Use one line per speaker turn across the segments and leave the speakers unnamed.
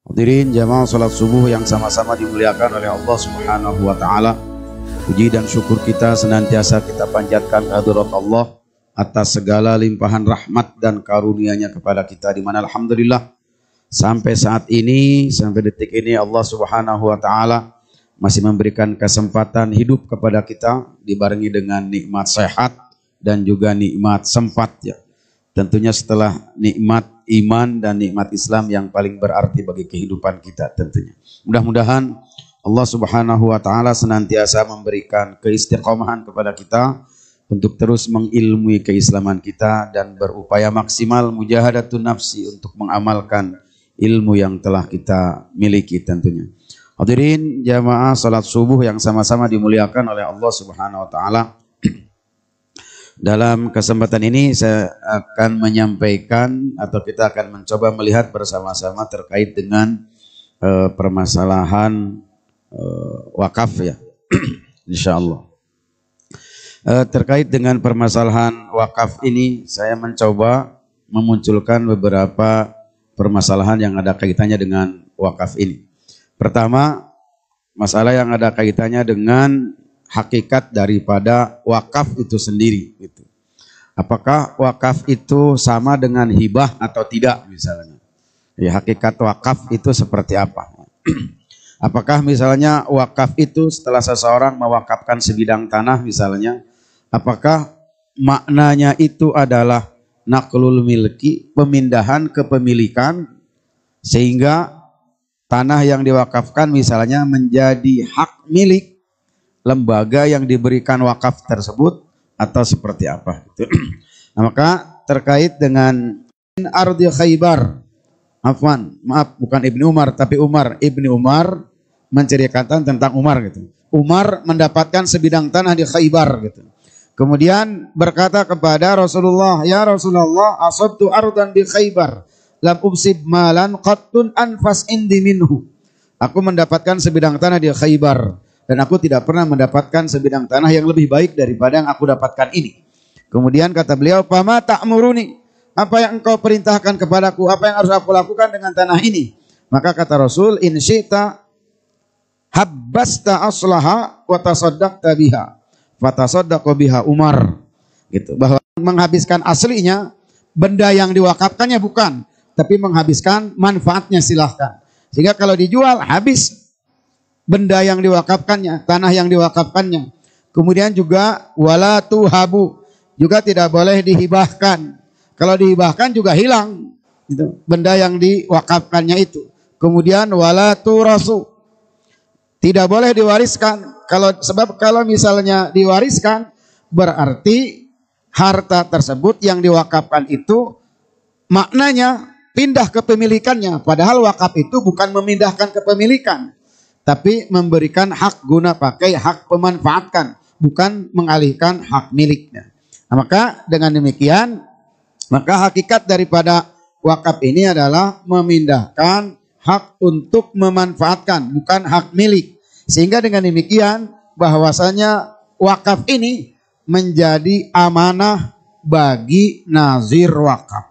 Hadirin jamaah salat subuh yang sama-sama dimuliakan oleh Allah Subhanahu wa taala. Puji dan syukur kita senantiasa kita panjatkan kehadirat Allah atas segala limpahan rahmat dan karunia-Nya kepada kita, di mana alhamdulillah sampai saat ini, sampai detik ini Allah Subhanahu wa taala masih memberikan kesempatan hidup kepada kita, dibarengi dengan nikmat sehat dan juga nikmat sempat ya. Tentunya setelah nikmat iman dan nikmat Islam yang paling berarti bagi kehidupan kita tentunya. Mudah-mudahan Allah Subhanahu wa taala senantiasa memberikan keistiqomahan kepada kita untuk terus mengilmui keislaman kita dan berupaya maksimal mujahadatun nafsi untuk mengamalkan ilmu yang telah kita miliki tentunya. Hadirin jamaah salat subuh yang sama-sama dimuliakan oleh Allah Subhanahu wa taala. Dalam kesempatan ini saya akan menyampaikan atau kita akan mencoba melihat bersama-sama terkait dengan permasalahan wakaf ya. Insyaallah. Terkait dengan permasalahan wakaf ini saya mencoba memunculkan beberapa permasalahan yang ada kaitannya dengan wakaf ini. Pertama, masalah yang ada kaitannya dengan hakikat daripada wakaf itu sendiri gitu. Apakah wakaf itu sama dengan hibah atau tidak misalnya? Ya, hakikat wakaf itu seperti apa? Apakah misalnya wakaf itu setelah seseorang mewakafkan sebidang tanah misalnya, apakah maknanya itu adalah naqlul milki, pemindahan kepemilikan, sehingga tanah yang diwakafkan misalnya menjadi hak milik lembaga yang diberikan wakaf tersebut, atau seperti apa gitu. Nah, maka terkait dengan ardi Khaybar, bukan Ibni Umar tapi Umar, Ibni Umar menceritakan tentang Umar gitu. Umar mendapatkan sebidang tanah di Khaybar gitu. Kemudian berkata kepada Rasulullah, "Ya Rasulullah, asabtu ardan di Khaybar, lam ubsib malan qattun anfas indi minhu." Aku mendapatkan sebidang tanah di Khaybar dan aku tidak pernah mendapatkan sebidang tanah yang lebih baik daripada yang aku dapatkan ini. Kemudian kata beliau, "Fama ta'muruni?" Apa yang engkau perintahkan kepadaku? Apa yang harus aku lakukan dengan tanah ini? Maka kata Rasul, "In syi'ta habbasta aslaha wa tasaddaqta biha." Fatasaddaqa biha Umar. Gitu. Bahwa menghabiskan aslinya, benda yang diwakafkannya bukan, tapi menghabiskan manfaatnya silahkan. Sehingga kalau dijual habis benda yang diwakafkannya, tanah yang diwakafkannya. Kemudian juga wala tuhabu, juga tidak boleh dihibahkan. Kalau dihibahkan juga hilang gitu, benda yang diwakafkannya itu. Kemudian wala turasu, tidak boleh diwariskan. Sebab kalau misalnya diwariskan berarti harta tersebut yang diwakafkan itu maknanya pindah kepemilikannya. Padahal wakaf itu bukan memindahkan kepemilikan, tapi memberikan hak guna pakai, hak pemanfaatkan, bukan mengalihkan hak miliknya. Nah, maka dengan demikian, maka hakikat daripada wakaf ini adalah memindahkan hak untuk memanfaatkan, bukan hak milik. Sehingga dengan demikian bahwasanya wakaf ini menjadi amanah bagi nazir wakaf.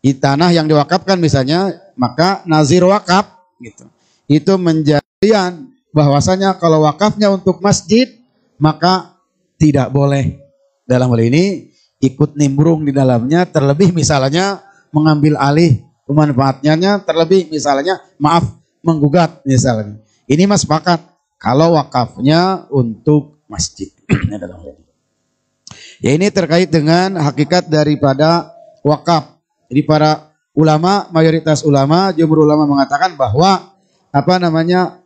Di tanah yang diwakafkan misalnya, maka nazir wakaf gitu. Itu menjadi bahwasanya kalau wakafnya untuk masjid, maka tidak boleh dalam hal ini ikut nimbrung di dalamnya, terlebih misalnya mengambil alih pemanfaatnya, terlebih misalnya menggugat misalnya. Ini mas sepakat kalau wakafnya untuk masjid. Ya, ini terkait dengan hakikat daripada wakaf. Jadi para ulama, mayoritas ulama, jumhur ulama mengatakan bahwa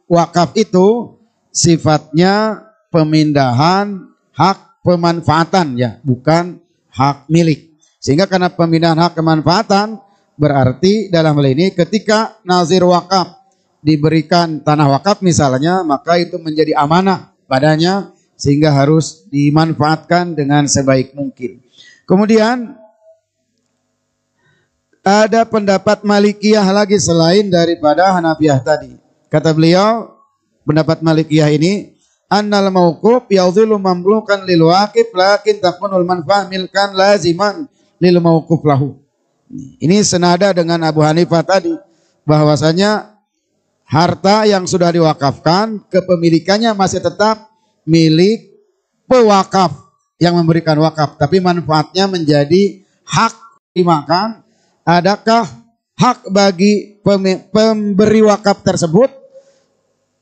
wakaf itu sifatnya pemindahan hak pemanfaatan ya, bukan hak milik. Sehingga karena pemindahan hak kemanfaatan berarti dalam hal ini ketika nazir wakaf diberikan tanah wakaf misalnya, maka itu menjadi amanah padanya sehingga harus dimanfaatkan dengan sebaik mungkin. Kemudian ada pendapat Malikiyah lagi selain daripada Hanafiyah tadi. Kata beliau, pendapat Malikiyah ini, annal mauquf yadhillu mamlukan lil waqif lakin takunul manfa'ah milkan laziman lil mauquf lahu. Ini senada dengan Abu Hanifah tadi, bahwasanya harta yang sudah diwakafkan, kepemilikannya masih tetap milik pewakaf yang memberikan wakaf, tapi manfaatnya menjadi hak dimakan. Adakah hak bagi pemberi wakaf tersebut?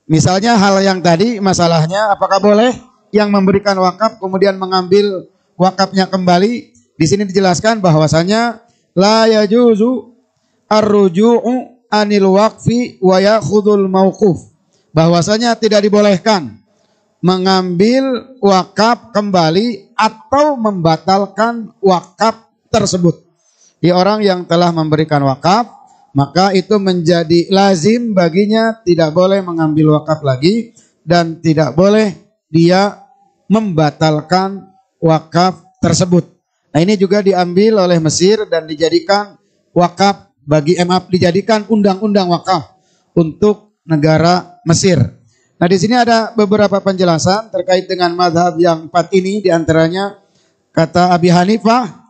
Misalnya hal yang tadi masalahnya, apakah boleh yang memberikan wakaf kemudian mengambil wakafnya kembali? Di sini dijelaskan bahwasanya la yajuzu ar-ruju'u anil waqfi wa yakhudul mauquf. Bahwasanya tidak dibolehkan mengambil wakaf kembali atau membatalkan wakaf tersebut. Di orang yang telah memberikan wakaf, maka itu menjadi lazim baginya tidak boleh mengambil wakaf lagi dan tidak boleh dia membatalkan wakaf tersebut. Nah, ini juga diambil oleh Mesir dan dijadikan wakaf dijadikan undang-undang wakaf untuk negara Mesir. Nah, di sini ada beberapa penjelasan terkait dengan mazhab yang 4 ini, diantaranya kata Abi Hanifah,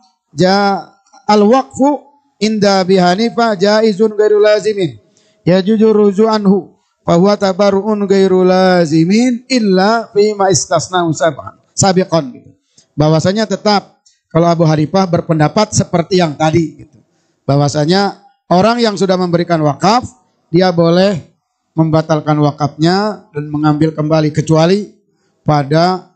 al-waqfu inda Abi Hanifah jaizun ghairu lazimin yajuzu ruju'anhu fa huwa tabarru'un ghairu lazimin illa fi ma istasna'u sabiqan gitu. Bahwasanya tetap kalau Abu Hanifah berpendapat seperti yang tadi gitu. Bahwasanya orang yang sudah memberikan wakaf dia boleh membatalkan wakafnya dan mengambil kembali kecuali pada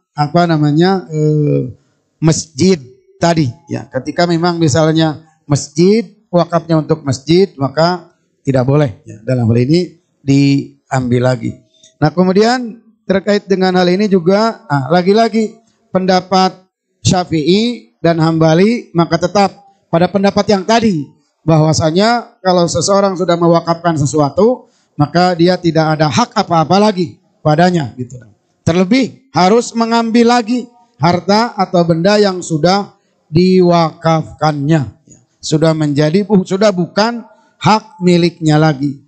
masjid tadi ya, ketika memang misalnya masjid, wakafnya untuk masjid, maka tidak boleh ya, dalam hal ini diambil lagi. Nah, kemudian terkait dengan hal ini juga lagi-lagi pendapat Syafi'i dan Hambali, maka tetap pada pendapat yang tadi bahwasanya kalau seseorang sudah mewakafkan sesuatu, maka dia tidak ada hak apa-apa lagi padanya gitu. Terlebih harus mengambil lagi harta atau benda yang sudah diwakafkannya, sudah bukan hak miliknya lagi.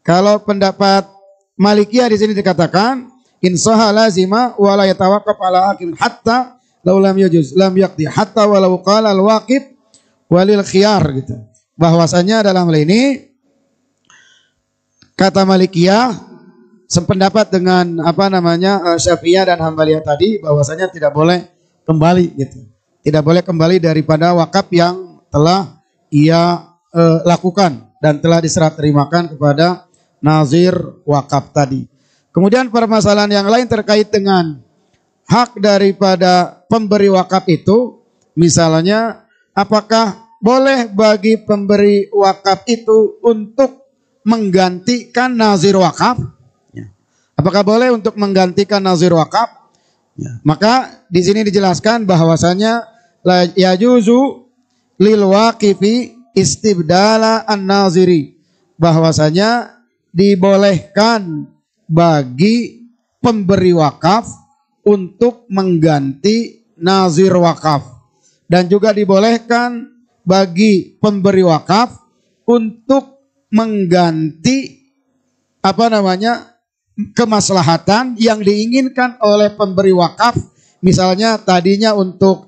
Kalau pendapat Malikiyah di sini dikatakan insaha lazima wa la yatawaqqaf ala hakim hatta law lam yujuz lam yaqdi hatta walau qala al-waqif walil khiyar gitu. Bahwasanya dalam hal ini kata Malikiyah sependapat dengan Syafi'iyah dan Hambaliyah tadi, bahwasanya tidak boleh kembali gitu. Tidak boleh kembali daripada wakaf yang telah ia lakukan dan telah diserah terimakan kepada nazir wakaf tadi. Kemudian permasalahan yang lain terkait dengan hak daripada pemberi wakaf itu, misalnya apakah boleh bagi pemberi wakaf itu untuk menggantikan nazir wakaf? Apakah boleh untuk menggantikan nazir wakaf? Maka di sini dijelaskan bahwasanya la yajuzu lil waqifi istibdala an-naziri, bahwasanya dibolehkan bagi pemberi wakaf untuk mengganti nazir wakaf, dan juga dibolehkan bagi pemberi wakaf untuk mengganti kemaslahatan yang diinginkan oleh pemberi wakaf. Misalnya tadinya untuk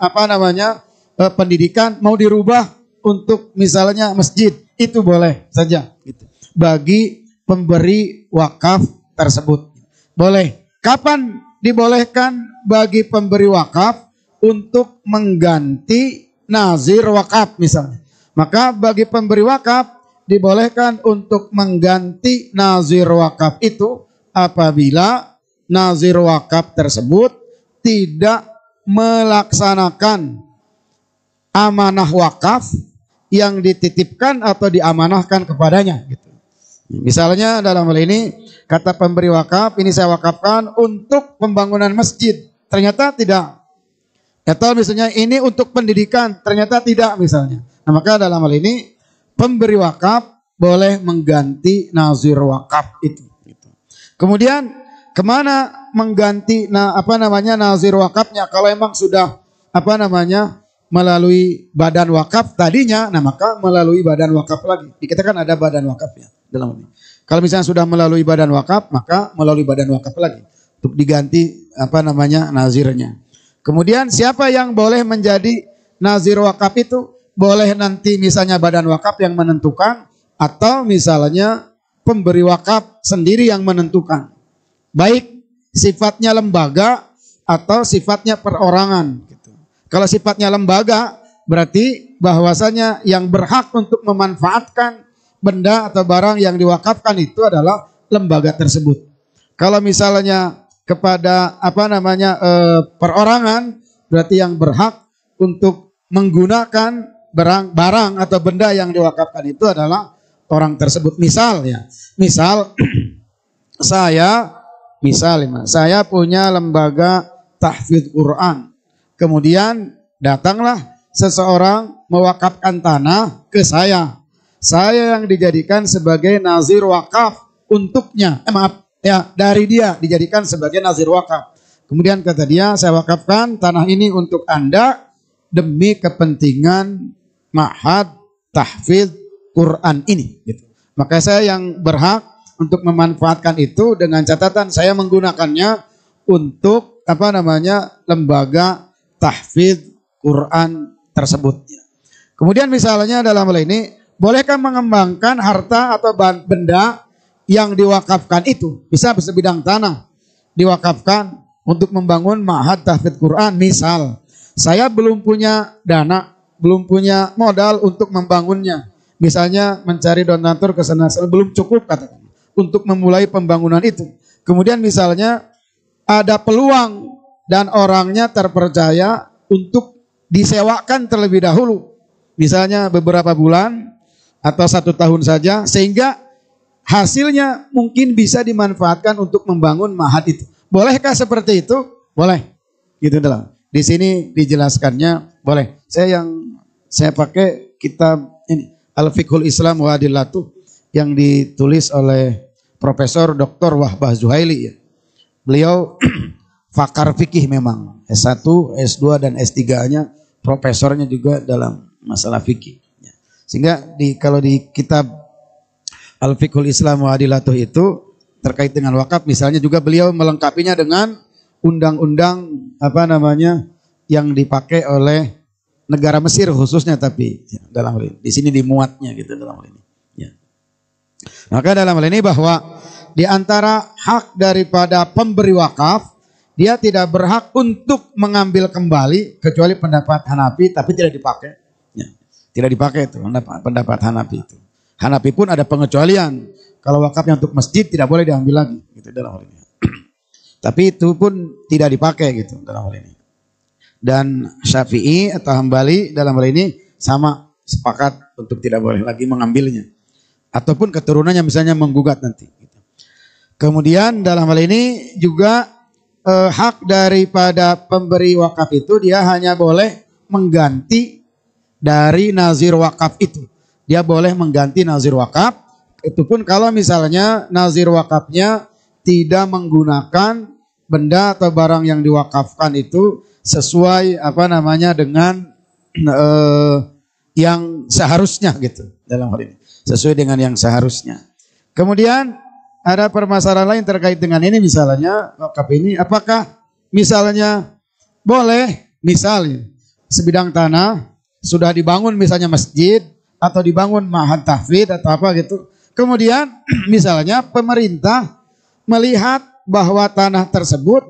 pendidikan mau dirubah untuk misalnya masjid, itu boleh saja gitu. Bagi pemberi wakaf tersebut boleh. Kapan dibolehkan bagi pemberi wakaf untuk mengganti nazir wakaf misalnya? Maka bagi pemberi wakaf dibolehkan untuk mengganti nazir wakaf itu apabila nazir wakaf tersebut tidak melaksanakan amanah wakaf yang dititipkan atau diamanahkan kepadanya gitu. Misalnya dalam hal ini kata pemberi wakaf, ini saya wakafkan untuk pembangunan masjid, ternyata tidak. Atau misalnya ini untuk pendidikan, ternyata tidak misalnya. Nah, maka dalam hal ini pemberi wakaf boleh mengganti nazir wakaf itu. Kemudian kemana mengganti nazir wakafnya? Kalau emang sudah melalui badan wakaf tadinya, nah maka melalui badan wakaf lagi. Dikatakan ada badan wakafnya dalam ini. Kalau misalnya sudah melalui badan wakaf, maka melalui badan wakaf lagi untuk diganti nazirnya. Kemudian siapa yang boleh menjadi nazir wakaf itu? Boleh nanti misalnya badan wakaf yang menentukan, atau misalnya
pemberi wakaf sendiri yang menentukan. Baik sifatnya lembaga atau sifatnya perorangan. Gitu. Kalau sifatnya lembaga berarti bahwasanya yang berhak untuk memanfaatkan benda atau barang yang diwakafkan itu adalah lembaga tersebut. Kalau misalnya kepada perorangan berarti yang berhak untuk menggunakan barang atau benda yang diwakafkan itu adalah orang tersebut. Misal saya punya lembaga tahfidz Quran. Kemudian datanglah seseorang mewakafkan tanah ke saya. Saya yang dijadikan sebagai nazir wakaf untuknya. Dari dia dijadikan sebagai nazir wakaf. Kemudian kata dia, saya wakafkan tanah ini untuk Anda demi kepentingan ma'had tahfidz Quran ini. Gitu. Maka saya yang berhak untuk memanfaatkan itu dengan catatan saya menggunakannya untuk lembaga tahfidz Quran tersebut. Kemudian misalnya dalam hal ini, bolehkah mengembangkan harta atau benda yang diwakafkan itu? Bisa sebidang tanah diwakafkan untuk membangun ma'had tahfidz Quran. Misal, saya belum punya dana, belum punya modal untuk membangunnya. Misalnya mencari donatur ke sana, belum cukup katakan untuk memulai pembangunan itu. Kemudian misalnya ada peluang dan orangnya terpercaya untuk disewakan terlebih dahulu. Misalnya beberapa bulan atau 1 tahun saja, sehingga hasilnya mungkin bisa dimanfaatkan untuk membangun ma'had itu. Bolehkah seperti itu? Boleh. Gitu adalah. Di sini dijelaskannya boleh. Saya pakai kitab ini Al-Fiqhul Islam wa Adillatuh yang ditulis oleh Profesor Dr. Wahbah Zuhaili ya. Beliau pakar fikih memang, S1, S2 dan S3-nya profesornya juga dalam masalah fikih. Sehingga kalau di kitab Al-Fiqhul Islam wa Adillatuh itu terkait dengan wakaf misalnya juga beliau melengkapinya dengan undang-undang yang dipakai oleh negara Mesir khususnya, tapi dalam hal ini di sini dimuatnya gitu dalam hal ini. Ya. Maka dalam hal ini bahwa di antara hak daripada pemberi wakaf, dia tidak berhak untuk mengambil kembali kecuali pendapat Hanafi, tapi tidak dipakai. Ya. Tidak dipakai itu pendapat Hanafi itu. Hanafi pun ada pengecualian. Kalau wakafnya untuk masjid tidak boleh diambil lagi gitu dalam hal ini. Tapi itu pun tidak dipakai gitu dalam hal ini. Dan Syafi'i atau Hambali dalam hal ini sama sepakat untuk tidak boleh lagi mengambilnya. Ataupun keturunannya misalnya menggugat nanti. Kemudian dalam hal ini juga hak daripada pemberi wakaf itu dia hanya boleh mengganti dari nazir wakaf itu. Dia boleh mengganti nazir wakaf. Itu pun kalau misalnya nazir wakafnya tidak menggunakan benda atau barang yang diwakafkan itu sesuai dengan yang seharusnya gitu dalam hal ini, sesuai dengan yang seharusnya. Kemudian ada permasalahan lain terkait dengan ini, misalnya wakaf ini apakah misalnya boleh misalnya sebidang tanah sudah dibangun misalnya masjid atau dibangun ma'had tahfidz atau apa gitu, kemudian misalnya pemerintah melihat bahwa tanah tersebut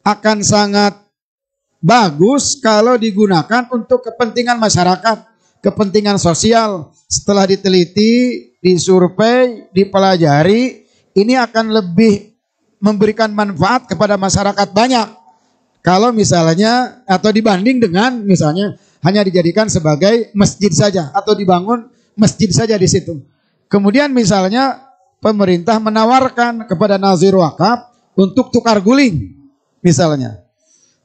akan sangat bagus kalau digunakan untuk kepentingan masyarakat, kepentingan sosial. Setelah diteliti, disurvei, dipelajari, ini akan lebih memberikan manfaat kepada masyarakat banyak. Kalau misalnya atau dibanding dengan misalnya hanya dijadikan sebagai masjid saja atau dibangun masjid saja di situ. Kemudian misalnya pemerintah menawarkan kepada nazir wakaf untuk tukar guling misalnya.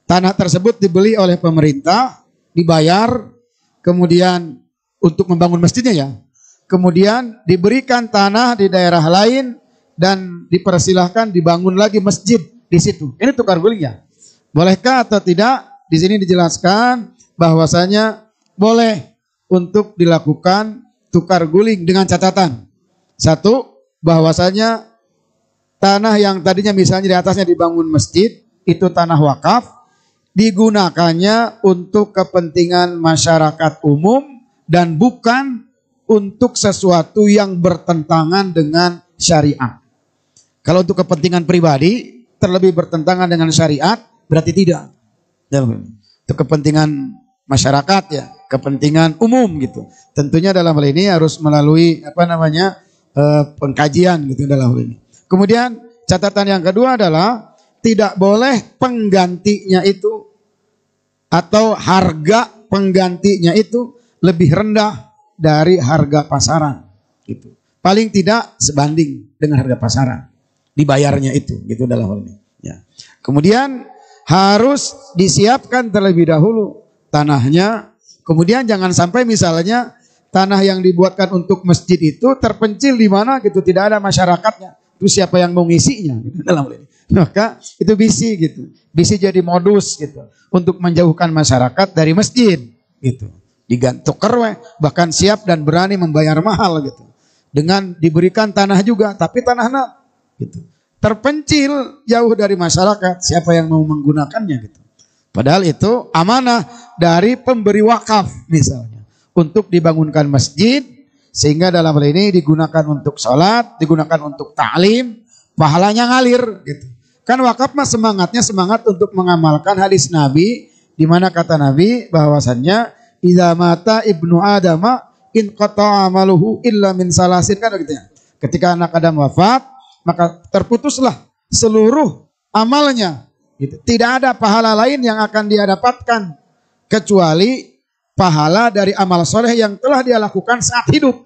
Tanah tersebut dibeli oleh pemerintah, dibayar, kemudian untuk membangun masjidnya ya. Kemudian diberikan tanah di daerah lain dan dipersilahkan dibangun lagi masjid di situ. Ini tukar gulingnya. Bolehkah atau tidak? Di sini dijelaskan bahwasanya boleh untuk dilakukan tukar guling dengan catatan. Satu, bahwasanya tanah yang tadinya misalnya di atasnya dibangun masjid, itu tanah wakaf, digunakannya untuk kepentingan masyarakat umum dan bukan untuk sesuatu yang bertentangan dengan syariat. Kalau untuk kepentingan pribadi, terlebih bertentangan dengan syariat, berarti tidak. Untuk kepentingan masyarakat ya, kepentingan umum gitu. Tentunya dalam hal ini harus melalui pengkajian gitu dalam hal ini. Kemudian catatan yang kedua adalah tidak boleh penggantinya itu atau harga penggantinya itu lebih rendah dari harga pasaran gitu. Paling tidak sebanding dengan harga pasaran dibayarnya itu gitu dalam hal ini ya. Kemudian harus disiapkan terlebih dahulu tanahnya. Kemudian jangan sampai misalnya tanah yang dibuatkan untuk masjid itu terpencil di mana gitu, tidak ada masyarakatnya. Itu siapa yang mau ngisinya gitu dalam hal ini. Maka itu bisi jadi modus gitu untuk menjauhkan masyarakat dari masjid gitu. Digantuk bahkan siap dan berani membayar mahal gitu. Dengan diberikan tanah juga, tapi tanahnya gitu terpencil jauh dari masyarakat, siapa yang mau menggunakannya gitu. Padahal itu amanah dari pemberi wakaf misalnya untuk dibangunkan masjid, sehingga dalam hal ini digunakan untuk sholat, digunakan untuk ta'lim, pahalanya ngalir gitu. Kan wakaf mah semangatnya semangat untuk mengamalkan hadis Nabi, di mana kata Nabi bahwasannya idza mata ibnu adama in qata'a amaluhu illa min salasin, kan begitu ya. Ketika anak Adam wafat, maka terputuslah seluruh amalnya gitu. Tidak ada pahala lain yang akan dia dapatkan kecuali pahala dari amal soleh yang telah dia lakukan saat hidup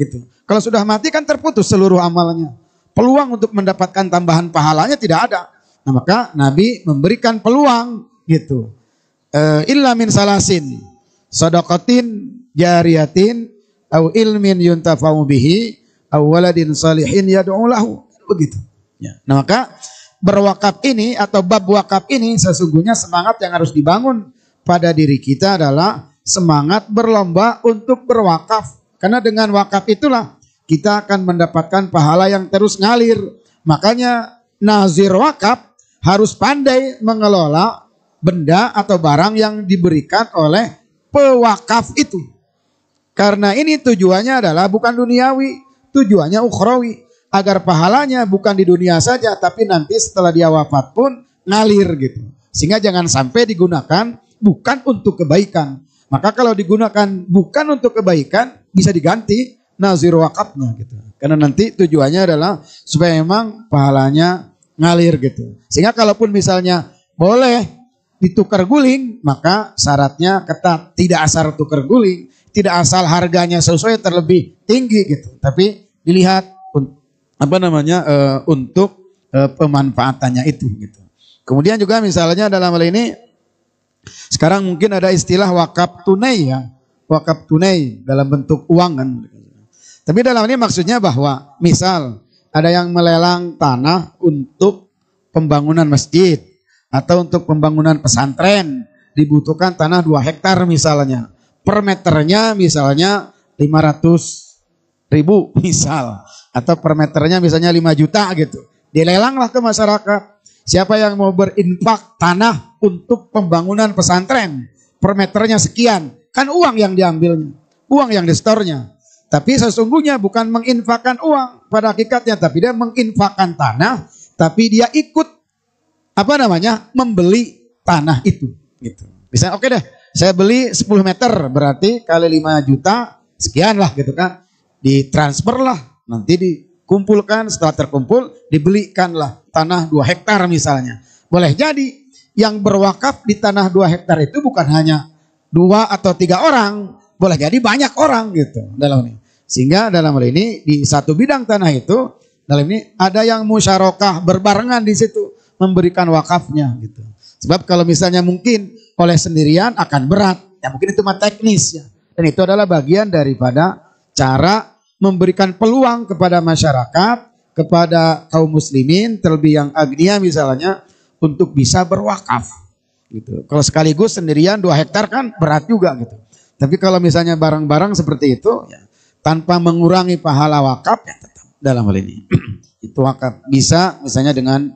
gitu. Kalau sudah mati kan terputus seluruh amalnya. Peluang untuk mendapatkan tambahan pahalanya tidak ada. Nah, maka Nabi memberikan peluang gitu. Illa min salasin, sadaqatin jariyatin au ilmin yuntafa'u bihi au waladin salihin yad'u lahu, begitu ya. Nah, maka berwakaf ini atau bab wakaf ini sesungguhnya semangat yang harus dibangun pada diri kita adalah semangat berlomba untuk berwakaf, karena dengan wakaf itulah kita akan mendapatkan pahala yang terus ngalir. Makanya nazir wakaf harus pandai mengelola benda atau barang yang diberikan oleh pewakaf itu. Karena ini tujuannya adalah bukan duniawi, tujuannya ukhrawi, agar pahalanya bukan di dunia saja, tapi nanti setelah dia wafat pun ngalir gitu. Sehingga jangan sampai digunakan bukan untuk kebaikan. Maka kalau digunakan bukan untuk kebaikan, bisa diganti nazir wakafnya gitu. Karena nanti tujuannya adalah supaya memang pahalanya ngalir gitu. Sehingga kalaupun misalnya boleh ditukar guling, maka syaratnya ketat, tidak asal tukar guling, tidak asal harganya sesuai terlebih tinggi gitu. Tapi dilihat untuk pemanfaatannya itu gitu. Kemudian juga misalnya dalam hal ini sekarang mungkin ada istilah wakaf tunai ya, wakaf tunai dalam bentuk uang kan. Tapi dalam ini maksudnya bahwa misal ada yang melelang tanah untuk pembangunan masjid atau untuk pembangunan pesantren, dibutuhkan tanah 2 hektar misalnya. Per meternya misalnya 500.000 misal, atau per meternya misalnya 5 juta gitu. Dilelanglah ke masyarakat. Siapa yang mau berinfak tanah untuk pembangunan pesantren, per meternya sekian, kan uang yang diambilnya, uang yang distornya. Tapi sesungguhnya bukan menginfakkan uang pada hakikatnya, tapi dia menginfakkan tanah, tapi dia ikut membeli tanah itu gitu. Bisa oke deh, saya beli 10 meter berarti kali 5 juta sekian lah gitu kan. Ditransfer lah, nanti dikumpulkan, setelah terkumpul dibelikanlah tanah 2 hektar misalnya. Boleh jadi yang berwakaf di tanah 2 hektar itu bukan hanya 2 atau 3 orang, boleh jadi banyak orang gitu dalam ini. Sehingga dalam hal ini di satu bidang tanah itu dalam ini ada yang musyarakah berbarengan di situ memberikan wakafnya gitu. Sebab kalau misalnya mungkin oleh sendirian akan berat, ya mungkin itu mah teknis ya. Dan itu adalah bagian daripada cara memberikan peluang kepada masyarakat, kepada kaum muslimin, terlebih yang agnia misalnya, untuk bisa berwakaf gitu. Kalau sekaligus sendirian 2 hektar kan berat juga gitu. Tapi kalau misalnya barang-barang seperti itu ya, tanpa mengurangi pahala wakaf ya tetap dalam hal ini. Itu wakaf bisa misalnya dengan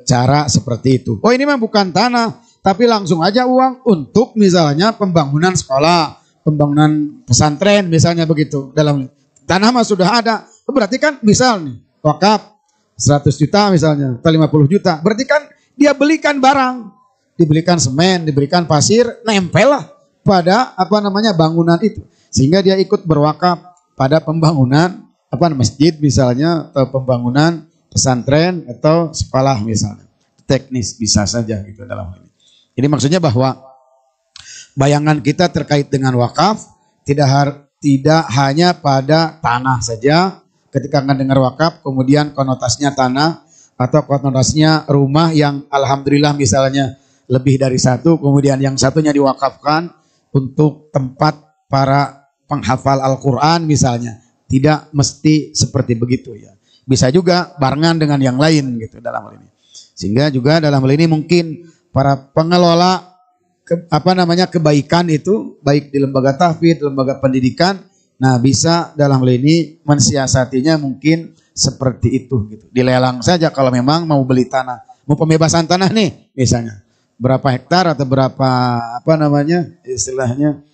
cara seperti itu. Oh ini mah bukan tanah, tapi langsung aja uang untuk misalnya pembangunan sekolah, pembangunan pesantren misalnya begitu dalam Tanah mah sudah ada. Berarti kan misal nih, wakaf 100 juta misalnya, atau 50 juta. Berarti kan dia belikan barang. Dibelikan semen, diberikan pasir, nempel lah pada bangunan itu. Sehingga dia ikut berwakaf pada pembangunan masjid misalnya, atau pembangunan pesantren atau sekolah misalnya. Teknis bisa saja gitu dalam hal ini. Jadi maksudnya bahwa bayangan kita terkait dengan wakaf tidak hanya pada tanah saja. Ketika mendengar wakaf kemudian konotasinya tanah atau konotasinya rumah yang alhamdulillah misalnya lebih dari satu, kemudian yang satunya diwakafkan untuk tempat para penghafal Al-Quran misalnya. Tidak mesti seperti begitu ya. Bisa juga barengan dengan yang lain gitu dalam hal ini. Sehingga juga dalam hal ini mungkin para pengelola kebaikan itu baik di lembaga tahfidz, lembaga pendidikan, nah bisa dalam hal ini mensiasatinya mungkin seperti itu gitu. Dilelang saja kalau memang mau beli tanah, mau pembebasan tanah nih misalnya. Berapa hektar atau berapa istilahnya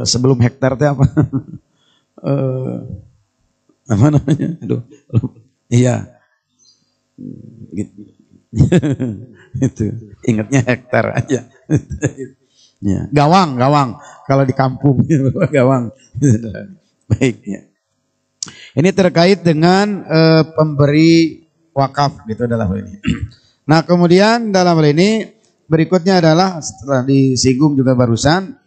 sebelum hektar itu apa? Aduh. Iya. Gitu. Itu ingatnya hektar aja. Ya, gawang kalau di kampung gawang. Baik ya. Ini terkait dengan pemberi wakaf gitu dalam hal ini. Nah, kemudian dalam hal ini berikutnya adalah setelah disinggung juga barusan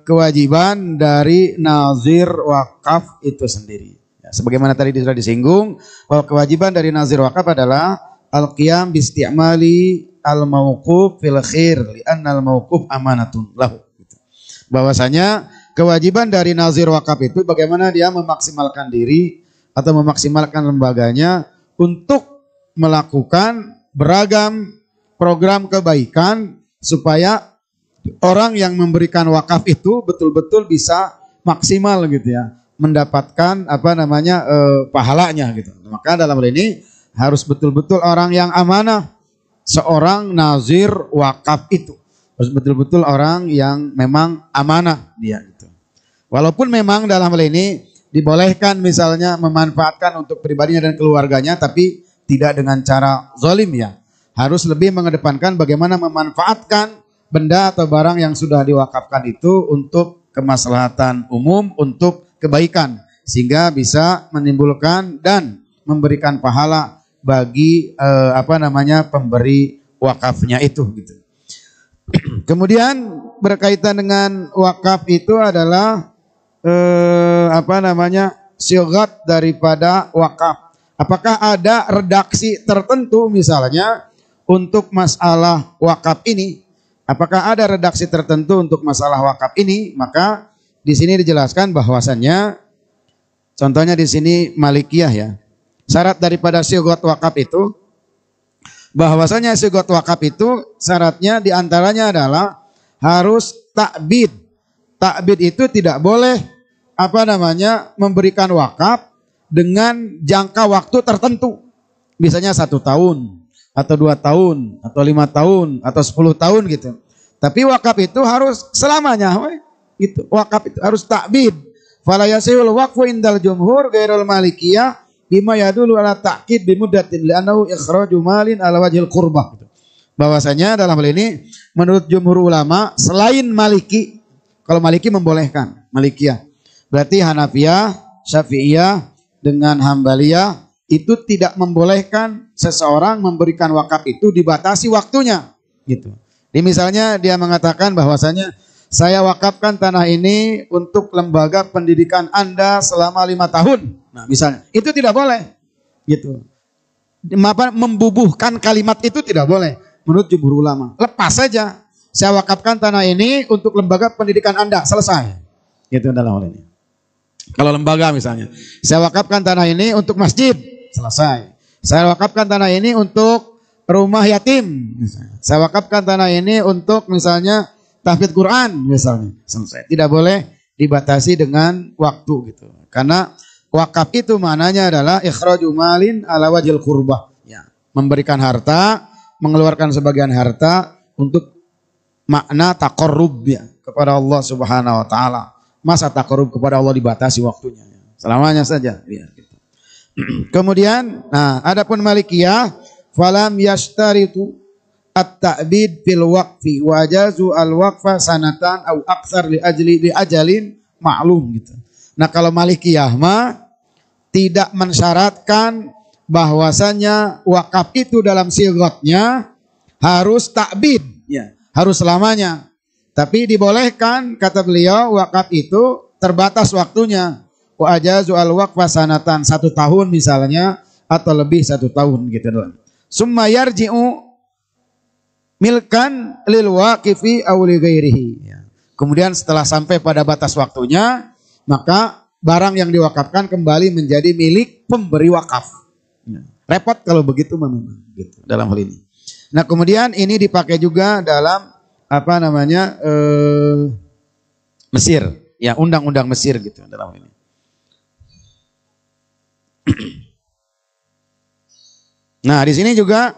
kewajiban dari nazir wakaf itu sendiri. Ya, sebagaimana tadi sudah disinggung bahwa kewajiban dari nazir wakaf adalah al-qiyam bi-isti'mali al-mauquf fil khair li'anna al-mauquf amanatun lahu. Bahwasanya kewajiban dari nazir wakaf itu bagaimana dia memaksimalkan diri atau memaksimalkan lembaganya untuk melakukan beragam program kebaikan supaya orang yang memberikan wakaf itu betul-betul bisa maksimal gitu ya, mendapatkan pahalanya gitu. Maka dalam hal ini harus betul-betul orang yang amanah, seorang nazir wakaf itu harus betul-betul orang yang memang amanah dia gitu. Walaupun memang dalam hal ini dibolehkan misalnya memanfaatkan untuk pribadinya dan keluarganya, tapi tidak dengan cara zalim ya. Harus lebih mengedepankan bagaimana memanfaatkan benda atau barang yang sudah diwakafkan itu untuk kemaslahatan umum, untuk kebaikan, sehingga bisa menimbulkan dan memberikan pahala bagi pemberi wakafnya itu gitu. Kemudian berkaitan dengan wakaf itu adalah syigat daripada wakaf. Apakah ada redaksi tertentu misalnya untuk masalah wakaf ini? Apakah ada redaksi tertentu untuk masalah wakaf ini? Maka di sini dijelaskan bahwasannya contohnya di sini Malikiyah ya. Syarat daripada syigat wakaf itu bahwasanya syigat wakaf itu syaratnya diantaranya adalah harus takbid. Takbid itu tidak boleh memberikan wakaf dengan jangka waktu tertentu. Misalnya 1 tahun atau 2 tahun atau 5 tahun atau 10 tahun gitu. Tapi wakaf itu harus selamanya. Itu wakaf itu harus takbid. Fala yasihul waqfu indal jumhur ghairul malikiyah bima yadulu ala ta'kid bimuddatin li'annahu ikhraju malin ala wajhil qurbah. Bahwasanya dalam hal ini menurut jumhur ulama selain Maliki, kalau Maliki membolehkan, Malikiyah. Berarti Hanafiyah, Syafi'iyah dengan Hambaliyah itu tidak membolehkan seseorang memberikan wakaf itu dibatasi waktunya gitu. Jadi misalnya dia mengatakan bahwasanya saya wakafkan tanah ini untuk lembaga pendidikan Anda selama 5 tahun. Nah, misalnya, itu tidak boleh. Gitu. Membubuhkan kalimat itu tidak boleh menurut jumhur ulama. Lepas saja. Saya wakafkan tanah ini untuk lembaga pendidikan Anda, selesai. Gitu dalam hal ini. Kalau lembaga misalnya, saya wakafkan tanah ini untuk masjid, selesai. Saya wakafkan tanah ini untuk rumah yatim, misalnya. Saya wakafkan tanah ini untuk misalnya tahfidz Quran misalnya, selesai. Tidak boleh dibatasi dengan waktu gitu. Karena wakaf itu maknanya adalah ikhraju malin ala wajhil qurbah. Ya, memberikan harta, mengeluarkan sebagian harta untuk makna taqarrub ya, kepada Allah Subhanahu wa taala. Masa taqarrub kepada Allah dibatasi waktunya? Selamanya saja. Biar gitu. Kemudian, nah, adapun Malikiyah, falam yashtaritu at-ta'bid fil waqfi wa jazu al-waqfa sanatan au aktsar li ajalin ma'lum gitu. Nah, kalau Malikiyah mah tidak mensyaratkan bahwasanya wakaf itu dalam sigotnya harus ta'bid, ya, harus selamanya. Tapi dibolehkan, kata beliau, wakaf itu terbatas waktunya. Wa ajazu al-waqfa sanatan, 1 tahun misalnya, atau lebih 1 tahun gitu doang. Summa yarji'u milkan lil waqifi aw li ghairihi. Kemudian setelah sampai pada batas waktunya, maka barang yang diwakafkan kembali menjadi milik pemberi wakaf. Repot kalau begitu memang gitu dalam hal ini. Nah, kemudian ini dipakai juga dalam apa namanya Mesir, ya, undang-undang Mesir gitu dalam hal ini. Nah, di sini juga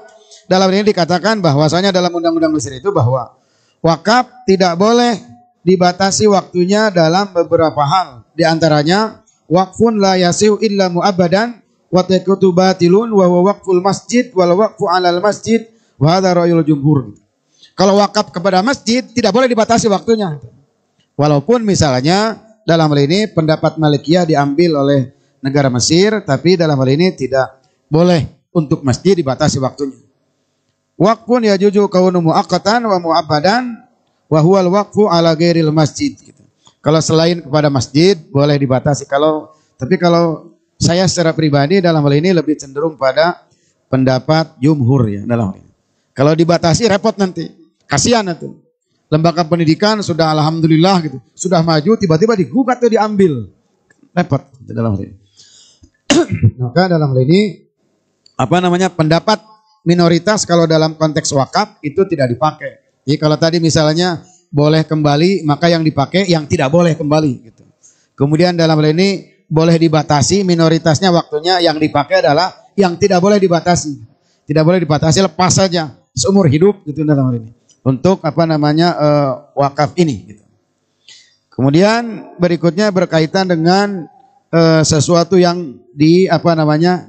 dalam ini dikatakan bahwasanya dalam undang-undang Mesir itu bahwa wakaf tidak boleh dibatasi waktunya dalam beberapa hal. Di antaranya waqfun la yasihu illa mu'abbadan wa taqutu batilun wa waqful masjid wal waqfu 'alal masjid wa hadza ra'yul jumhur. Kalau wakaf kepada masjid tidak boleh dibatasi waktunya. Walaupun misalnya dalam hal ini pendapat Malikiyah diambil oleh negara Mesir, tapi dalam hal ini tidak boleh untuk masjid dibatasi waktunya. Waqfun yajuzu kaunu muaqqatan wa mu'abbadan wa huwal waqfu ala ghairil masjid gitu. Kalau selain kepada masjid boleh dibatasi. Tapi kalau saya secara pribadi dalam hal ini lebih cenderung pada pendapat jumhur, ya, dalam hal ini. Kalau dibatasi repot nanti. Kasihan itu. Lembaga pendidikan sudah alhamdulillah gitu, sudah maju, tiba-tiba digugat atau diambil. Repot dalam hal ini. Maka dalam hal ini pendapat minoritas kalau dalam konteks wakaf itu tidak dipakai. Jadi kalau tadi misalnya boleh kembali, maka yang dipakai yang tidak boleh kembali gitu. Kemudian dalam hal ini boleh dibatasi, minoritasnya waktunya yang dipakai adalah yang tidak boleh dibatasi. Tidak boleh dibatasi, lepas saja seumur hidup gitu dalam hal ini. Untuk wakaf ini gitu. Kemudian berikutnya berkaitan dengan sesuatu yang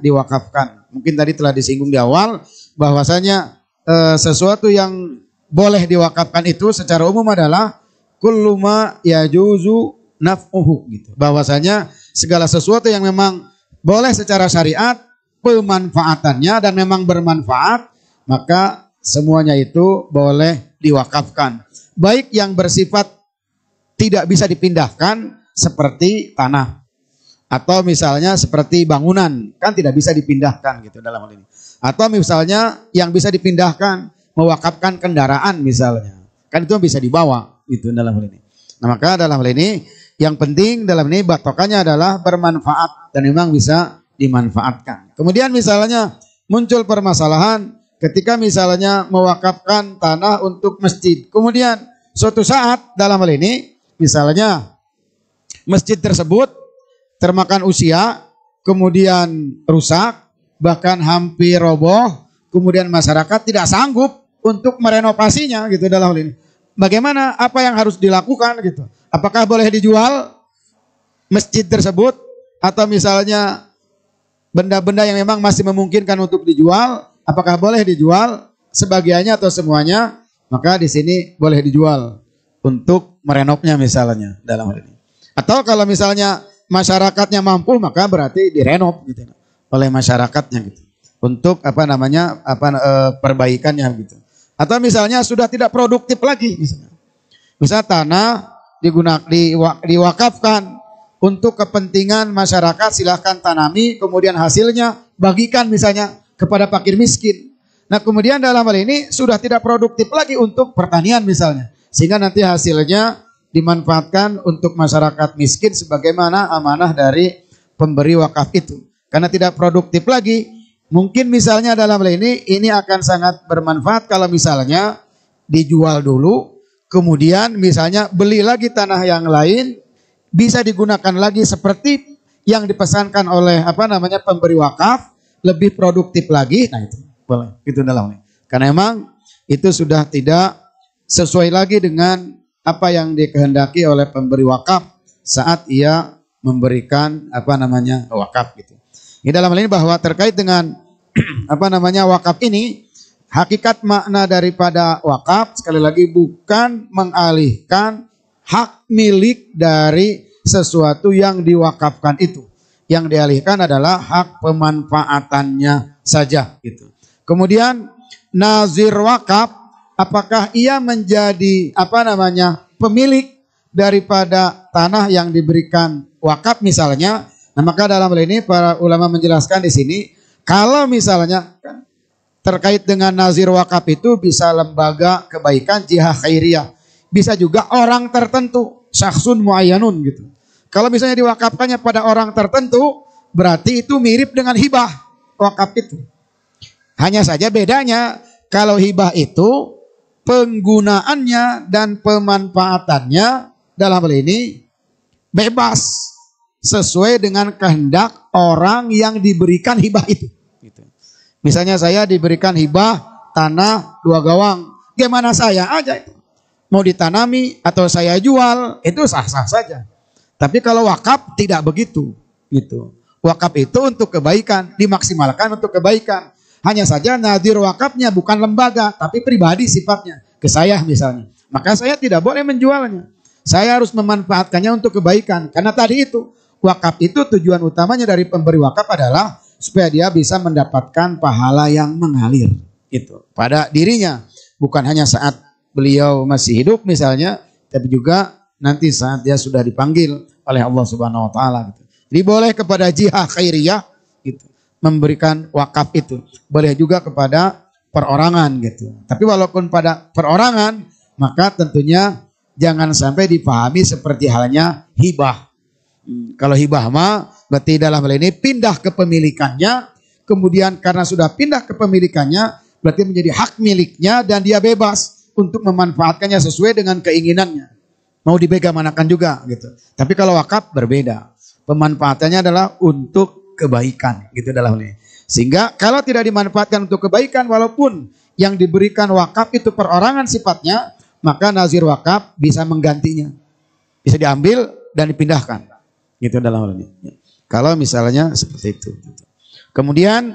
diwakafkan. Mungkin tadi telah disinggung di awal bahwasanya sesuatu yang boleh diwakafkan itu secara umum adalah kullu ma yajuzu naf'uhu gitu. Bahwasanya segala sesuatu yang memang boleh secara syariat pemanfaatannya dan memang bermanfaat, maka semuanya itu boleh diwakafkan. Baik yang bersifat tidak bisa dipindahkan seperti tanah, atau misalnya seperti bangunan, kan tidak bisa dipindahkan gitu dalam hal ini. Atau misalnya yang bisa dipindahkan, mewakafkan kendaraan misalnya, kan itu bisa dibawa gitu dalam hal ini. Nah, maka dalam hal ini yang penting dalam ini batokannya adalah bermanfaat dan memang bisa dimanfaatkan. Kemudian misalnya muncul permasalahan ketika misalnya mewakafkan tanah untuk masjid. Kemudian suatu saat dalam hal ini misalnya masjid tersebut termakan usia, kemudian rusak, bahkan hampir roboh, kemudian masyarakat tidak sanggup untuk merenovasinya gitu dalam hal ini. Bagaimana, apa yang harus dilakukan gitu? Apakah boleh dijual masjid tersebut, atau misalnya benda-benda yang memang masih memungkinkan untuk dijual, apakah boleh dijual sebagiannya atau semuanya? Maka di sini boleh dijual untuk merenovnya misalnya dalam hal ini. Atau kalau misalnya masyarakatnya mampu, maka berarti direnov gitu oleh masyarakatnya gitu untuk perbaikannya gitu. Atau misalnya sudah tidak produktif lagi misalnya tanah diwakafkan untuk kepentingan masyarakat, silahkan tanami, kemudian hasilnya bagikan misalnya kepada fakir miskin. Nah, kemudian dalam hal ini sudah tidak produktif lagi untuk pertanian misalnya, sehingga nanti hasilnya dimanfaatkan untuk masyarakat miskin sebagaimana amanah dari pemberi wakaf itu. Karena tidak produktif lagi, mungkin misalnya dalam hal ini akan sangat bermanfaat kalau misalnya dijual dulu, kemudian misalnya beli lagi tanah yang lain, bisa digunakan lagi seperti yang dipesankan oleh pemberi wakaf, lebih produktif lagi. Nah, itu boleh itu dalam ini. Karena memang itu sudah tidak sesuai lagi dengan apa yang dikehendaki oleh pemberi wakaf saat ia memberikan wakaf gitu. Di dalam hal ini bahwa terkait dengan wakaf ini, hakikat makna daripada wakaf sekali lagi bukan mengalihkan hak milik dari sesuatu yang diwakafkan itu. Yang dialihkan adalah hak pemanfaatannya saja gitu. Kemudian nazir wakaf, apakah ia menjadi pemilik daripada tanah yang diberikan wakaf misalnya? Nah, maka dalam hal ini para ulama menjelaskan di sini, kalau misalnya terkait dengan nazir wakaf itu bisa lembaga kebaikan jihad khairiyah, bisa juga orang tertentu, syakhsun muayyanun gitu. Kalau misalnya diwakafkannya pada orang tertentu, berarti itu mirip dengan hibah wakaf itu. Hanya saja bedanya, kalau hibah itu penggunaannya dan pemanfaatannya dalam hal ini bebas sesuai dengan kehendak orang yang diberikan hibah itu. Misalnya saya diberikan hibah tanah 2 gawang, gimana saya aja itu. Mau ditanami atau saya jual, itu sah-sah saja. Tapi kalau wakaf tidak begitu. Gitu. Wakaf itu untuk kebaikan, dimaksimalkan untuk kebaikan. Hanya saja nadir wakafnya bukan lembaga, tapi pribadi sifatnya. Ke saya misalnya. Maka saya tidak boleh menjualnya. Saya harus memanfaatkannya untuk kebaikan. Karena tadi itu, wakaf itu tujuan utamanya dari pemberi wakaf adalah supaya dia bisa mendapatkan pahala yang mengalir. Gitu. Pada dirinya. Bukan hanya saat beliau masih hidup misalnya, tapi juga nanti saat dia sudah dipanggil oleh Allah Subhanahu wa taala gitu. Jadi boleh kepada jihad khairiyah gitu, memberikan wakaf itu. Boleh juga kepada perorangan gitu. Tapi walaupun pada perorangan, maka tentunya jangan sampai dipahami seperti halnya hibah. Kalau hibah mah berarti dalam hal ini pindah kepemilikannya, kemudian karena sudah pindah kepemilikannya berarti menjadi hak miliknya dan dia bebas untuk memanfaatkannya sesuai dengan keinginannya. Mau dibagaimanakan juga gitu. Tapi kalau wakaf berbeda. Pemanfaatannya adalah untuk kebaikan gitu dalam hal ini. Sehingga kalau tidak dimanfaatkan untuk kebaikan walaupun yang diberikan wakaf itu perorangan sifatnya, maka nazir wakaf bisa menggantinya. Bisa diambil dan dipindahkan. Gitu dalam hal ini. Kalau misalnya seperti itu. Kemudian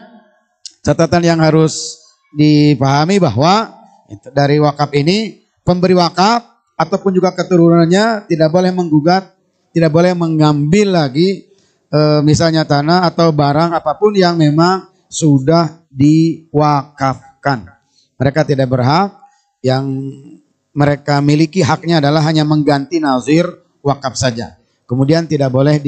catatan yang harus dipahami bahwa dari wakaf ini pemberi wakaf ataupun juga keturunannya tidak boleh menggugat, tidak boleh mengambil lagi misalnya tanah atau barang apapun yang memang sudah diwakafkan. Mereka tidak berhak, yang mereka miliki haknya adalah hanya mengganti nazir wakaf saja. Kemudian tidak boleh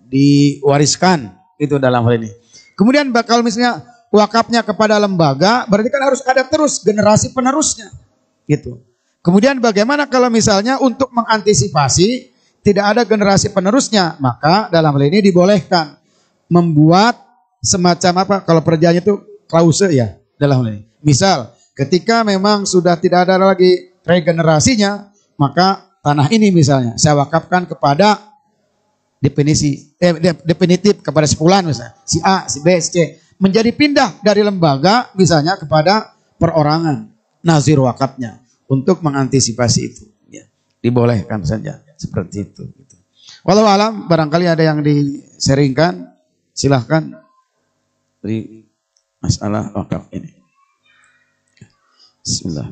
diwariskan itu dalam hal ini. Kemudian kalau misalnya wakafnya kepada lembaga, berarti kan harus ada terus generasi penerusnya. Gitu. Kemudian bagaimana kalau misalnya untuk mengantisipasi tidak ada generasi penerusnya, maka dalam hal ini dibolehkan membuat semacam kalau perjanjian itu klause ya dalam hal ini. Misal ketika memang sudah tidak ada lagi regenerasinya, maka tanah ini misalnya saya wakafkan kepada definitif kepada sepulan misalnya, si A, si B, si C. Menjadi pindah dari lembaga misalnya kepada perorangan nazir wakafnya untuk mengantisipasi itu ya. Dibolehkan saja seperti itu gitu. Walau alam barangkali ada yang diseringkan, silahkan dari masalah wakaf ini. Bismillah.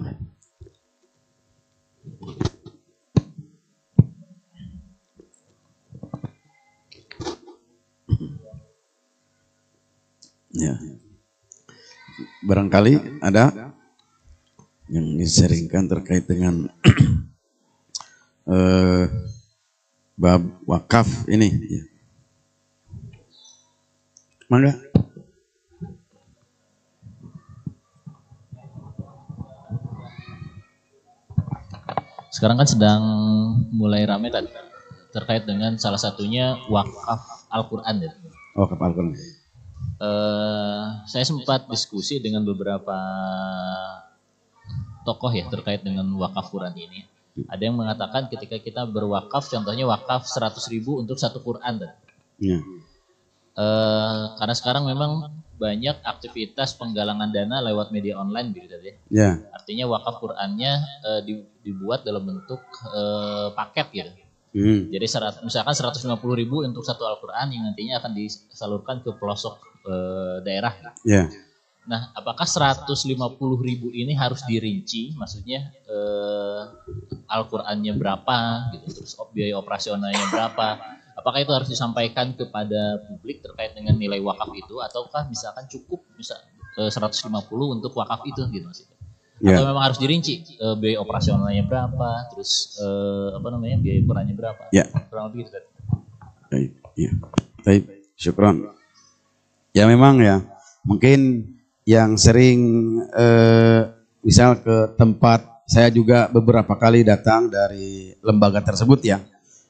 Ya. Barangkali ada yang diseringkan terkait dengan bab wakaf ini. Ya. Mangga.
Sekarang kan sedang mulai ramai tadi terkait dengan salah satunya wakaf Al-Quran. Ya.
Wakaf Al-Quran.
Saya sempat diskusi dengan beberapa tokoh ya terkait dengan wakaf Quran ini. Ada yang mengatakan ketika kita berwakaf, contohnya wakaf 100.000 untuk satu Quran.
Ya.
Karena sekarang memang banyak aktivitas penggalangan dana lewat media online gitu ya.
Ya.
Artinya wakaf Qurannya dibuat dalam bentuk paket gitu. Jadi misalkan 150.000 untuk satu Al-Quran yang nantinya akan disalurkan ke pelosok daerah.
Ya.
Nah, apakah 150.000 ini harus dirinci? Maksudnya Al-Qurannya berapa, gitu, terus biaya operasionalnya berapa? Apakah itu harus disampaikan kepada publik terkait dengan nilai wakaf itu, ataukah misalkan cukup 150 untuk wakaf itu, gitu maksudnya? Atau memang harus dirinci biaya operasionalnya berapa, terus biaya ukurannya berapa?
Ya.
Kurang lebih gitu.
Baik, ya. Baik, syukron. Ya memang ya, mungkin yang sering misal ke tempat, saya juga beberapa kali datang dari lembaga tersebut ya,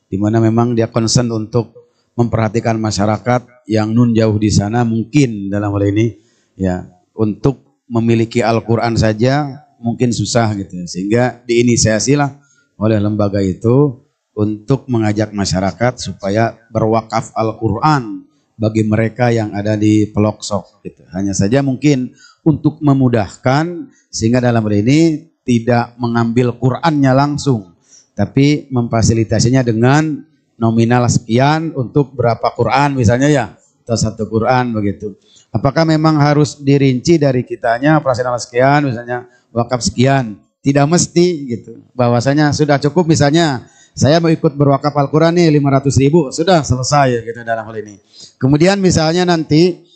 di mana memang dia concern untuk memperhatikan masyarakat yang nun jauh di sana, mungkin dalam hal ini ya untuk memiliki Al-Quran saja mungkin susah gitu, sehingga diinisiasilah oleh lembaga itu untuk mengajak masyarakat supaya berwakaf Al-Quran bagi mereka yang ada di pelosok gitu. Hanya saja mungkin untuk memudahkan sehingga dalam hal ini tidak mengambil Qurannya langsung, tapi memfasilitasinya dengan nominal sekian untuk berapa Quran misalnya ya, atau satu Quran begitu. Apakah memang harus dirinci dari kitanya operasional sekian misalnya, wakaf sekian? Tidak mesti gitu. Bahwasanya sudah cukup misalnya saya mau ikut berwakaf Al-Quran nih 500.000, sudah selesai gitu dalam hal ini. Kemudian misalnya nanti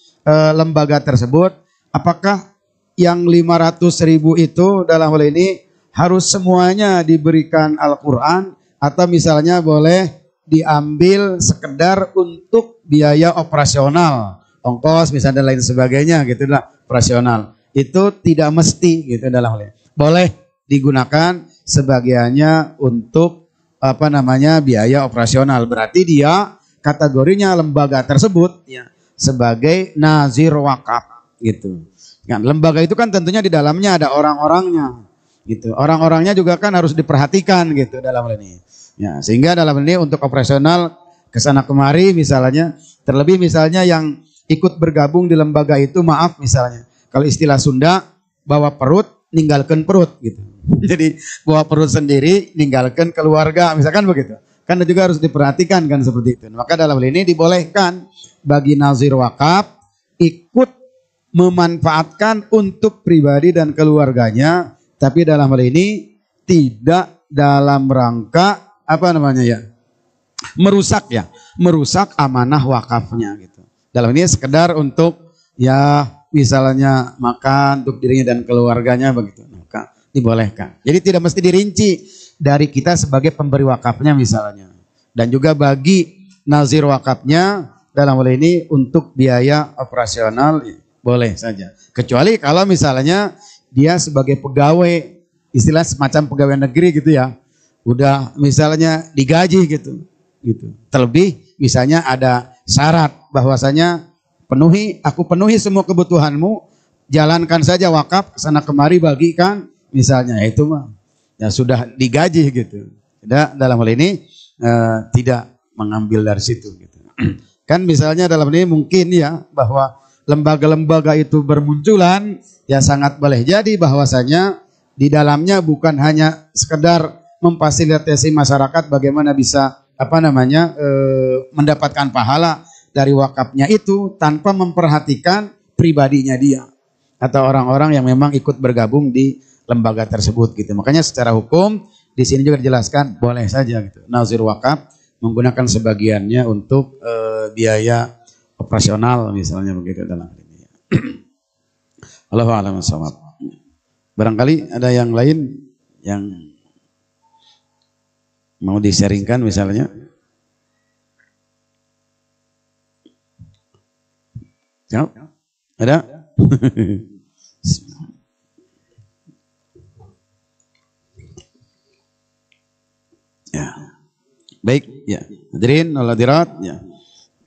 lembaga tersebut, apakah yang 500.000 itu dalam hal ini harus semuanya diberikan Al-Quran, atau misalnya boleh diambil sekedar untuk biaya operasional, ongkos misalnya dan lain sebagainya gitu lah, operasional. Itu tidak mesti gitu dalam hal ini. Boleh digunakan sebagiannya untuk biaya operasional. Berarti dia kategorinya lembaga tersebut ya sebagai nazir wakaf gitu. Kan lembaga itu kan tentunya di dalamnya ada orang-orangnya gitu. Orang-orangnya juga kan harus diperhatikan gitu dalam hal ini. Ya, sehingga dalam hal ini untuk operasional kesana kemari misalnya, terlebih misalnya yang ikut bergabung di lembaga itu, maaf misalnya, kalau istilah Sunda, bawa perut, ninggalkan perut gitu. Jadi bawa perut sendiri, ninggalkan keluarga, misalkan begitu. Kan juga harus diperhatikan kan seperti itu. Maka dalam hal ini dibolehkan bagi nazir wakaf ikut memanfaatkan untuk pribadi dan keluarganya, tapi dalam hal ini tidak dalam rangka merusak amanah wakafnya gitu. Dalam ini sekedar untuk ya misalnya makan untuk dirinya dan keluarganya begitu, maka dibolehkan. Jadi tidak mesti dirinci dari kita sebagai pemberi wakafnya misalnya, dan juga bagi nazir wakafnya dalam hal ini untuk biaya operasional boleh saja. Kecuali kalau misalnya dia sebagai pegawai, istilah semacam pegawai negeri gitu ya, udah misalnya digaji gitu. Terlebih misalnya ada syarat bahwasanya aku penuhi semua kebutuhanmu, jalankan saja wakaf sana kemari bagikan misalnya, itu mah ya sudah digaji gitu. Tidak, dalam hal ini tidak mengambil dari situ gitu. Kan misalnya dalam ini mungkin ya bahwa lembaga-lembaga itu bermunculan, ya sangat boleh jadi bahwasanya di dalamnya bukan hanya sekedar memfasilitasi masyarakat bagaimana bisa mendapatkan pahala dari wakafnya itu tanpa memperhatikan pribadinya dia atau orang-orang yang memang ikut bergabung di lembaga tersebut gitu. Makanya secara hukum di sini juga dijelaskan boleh saja gitu. Nazir wakaf menggunakan sebagiannya untuk biaya operasional misalnya begitu dalam hal ini. Allahu a'lam bishawab. Barangkali ada yang lain yang mau di-sharingkan misalnya. Ya, ada? Ya. Baik, ya. Hadirin wal hadirat, ya.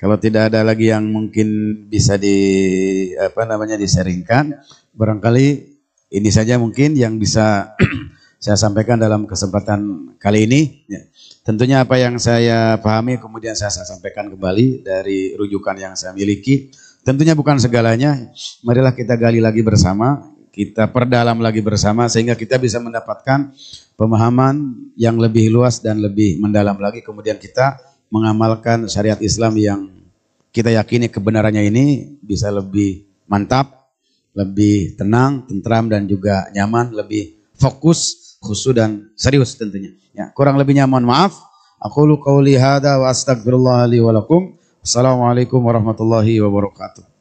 Kalau tidak ada lagi yang mungkin bisa di-sharingkan, barangkali ini saja mungkin yang bisa saya sampaikan dalam kesempatan kali ini. Ya. Tentunya apa yang saya pahami kemudian saya sampaikan kembali dari rujukan yang saya miliki. Tentunya bukan segalanya, marilah kita gali lagi bersama, kita perdalam lagi bersama sehingga kita bisa mendapatkan pemahaman yang lebih luas dan lebih mendalam lagi, kemudian kita mengamalkan syariat Islam yang kita yakini kebenarannya ini bisa lebih mantap, lebih tenang, tentram dan juga nyaman, lebih fokus, khusyuk dan serius tentunya. Ya, kurang lebihnya mohon maaf. Aqulu qauli hadza wa astaghfirullah li wa lakum. Assalamualaikum warahmatullahi wabarakatuh.